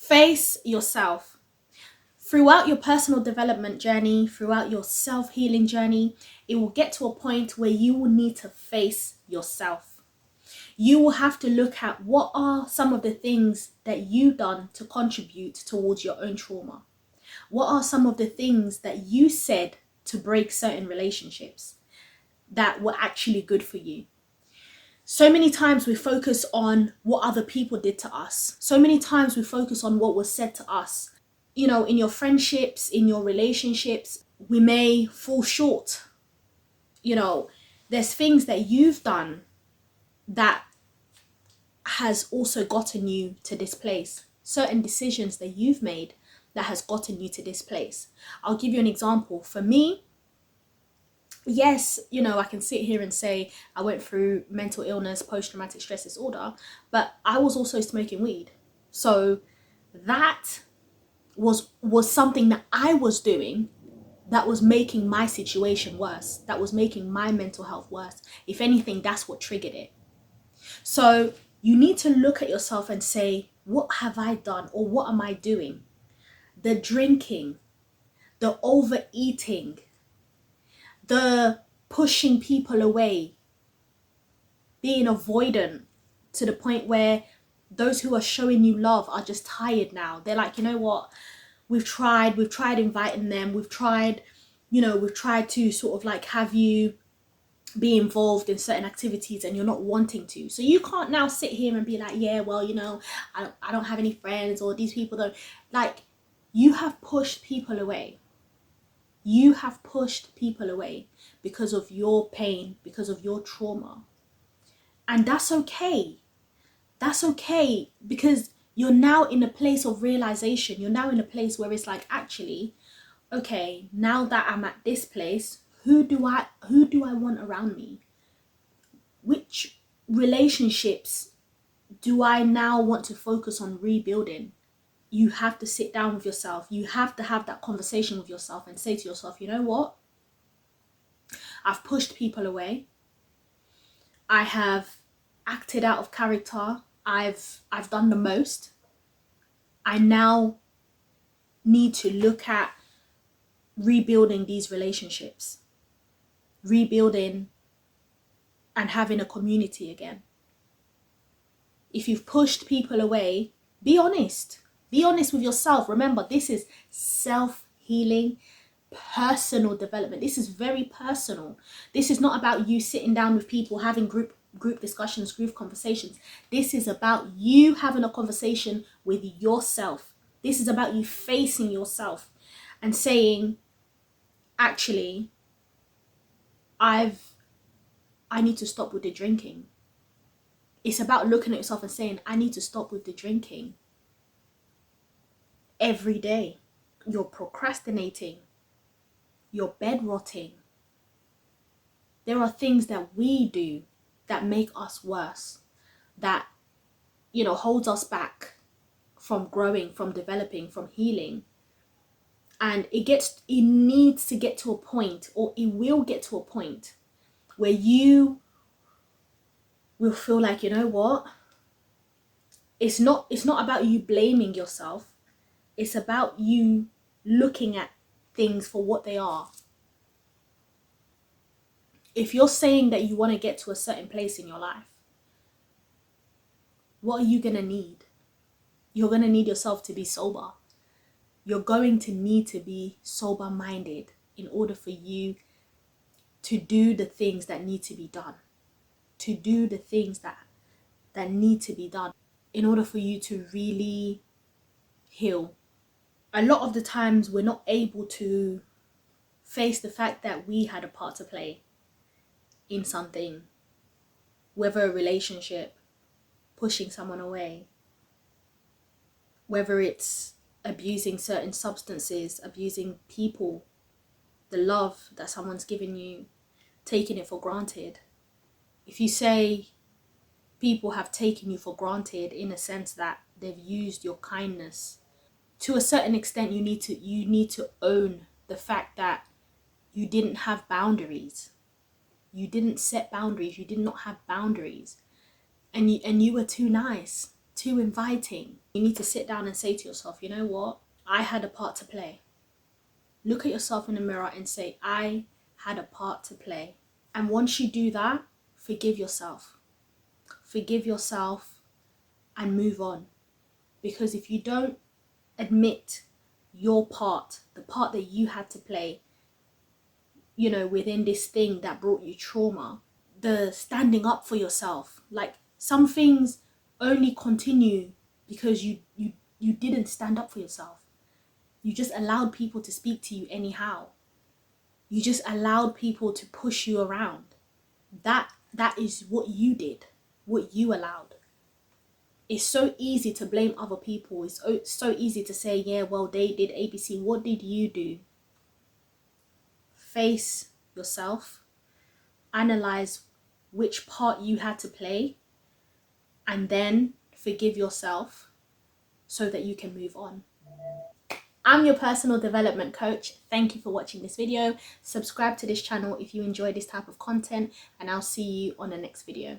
Face yourself. Throughout your personal development journey, throughout your self-healing journey, it will get to a point where you will need to face yourself. You will have to look at what are some of the things that you've done to contribute towards your own trauma. What are some of the things that you said to break certain relationships that were actually good for you? So many times we focus on what other people did to us. So many times we focus on what was said to us. You know, in your friendships, in your relationships, we may fall short. You know, there's things that you've done that has also gotten you to this place. Certain decisions that you've made that has gotten you to this place. I'll give you an example. For me, yes, you know, I can sit here and say I went through mental illness, post-traumatic stress disorder, but I was also smoking weed. So that was something that I was doing that was making my situation worse, that was making my mental health worse. If anything, that's what triggered it. So you need to look at yourself and say, what have I done, or what am I doing? The drinking, the overeating, the pushing people away, being avoidant to the point where those who are showing you love are just tired now. They're like, you know what, we've tried inviting them, we've tried to sort of like have you be involved in certain activities and you're not wanting to. So you can't now sit here and be like, yeah, well, you know, I don't have any friends, or these people don't. Like, you have pushed people away. You have pushed people away because of your pain, because of your trauma. And that's okay. That's okay, because you're now in a place of realization. You're now in a place where it's like, actually, okay, now that I'm at this place, who do I want around me? Which relationships do I now want to focus on rebuilding? You have to sit down with yourself. You have to have that conversation with yourself and say to yourself, you know what? I've pushed people away. I have acted out of character. I've done the most. I now need to look at rebuilding these relationships, rebuilding and having a community again. If you've pushed people away, be honest. Be honest with yourself. Remember, this is self-healing, personal development. This is very personal. This is not about you sitting down with people, having group discussions, group conversations. This is about you having a conversation with yourself. This is about you facing yourself and saying, actually, I need to stop with the drinking. It's about looking at yourself and saying, I need to stop with the drinking. Every day, you're procrastinating, you're bed rotting. There are things that we do that make us worse, that, you know, holds us back from growing, from developing, from healing. And it needs to get to a point, or it will get to a point where you will feel like, you know what? It's not about you blaming yourself. It's about you looking at things for what they are. If you're saying that you want to get to a certain place in your life, what are you going to need? You're going to need yourself to be sober. You're going to need to be sober-minded in order for you to do the things that need to be done. To do the things that need to be done in order for you to really heal. A lot of the times we're not able to face the fact that we had a part to play in something, whether a relationship, pushing someone away, whether it's abusing certain substances, abusing people, the love that someone's given you, taking it for granted. If you say people have taken you for granted in a sense that they've used your kindness, to a certain extent you need to own the fact that you didn't have boundaries. You didn't set boundaries. You did not have boundaries. And you were too nice. too inviting. You need to sit down and say to yourself, you know what? I had a part to play. Look at yourself in the mirror and say, I had a part to play. And once you do that, forgive yourself. Forgive yourself and move on. Because if you don't admit your part, the part that you had to play, you know, within this thing that brought you trauma, the standing up for yourself, like some things only continue because you didn't stand up for yourself. You just allowed people to speak to you anyhow. You just allowed people to push you around. That is what you did, what you allowed. It's so easy to blame other people. It's so easy to say, yeah, well, they did ABC. What did you do? Face yourself, analyze which part you had to play, and then forgive yourself so that you can move on. I'm your personal development coach. Thank you for watching this video. Subscribe to this channel if you enjoy this type of content, and I'll see you on the next video.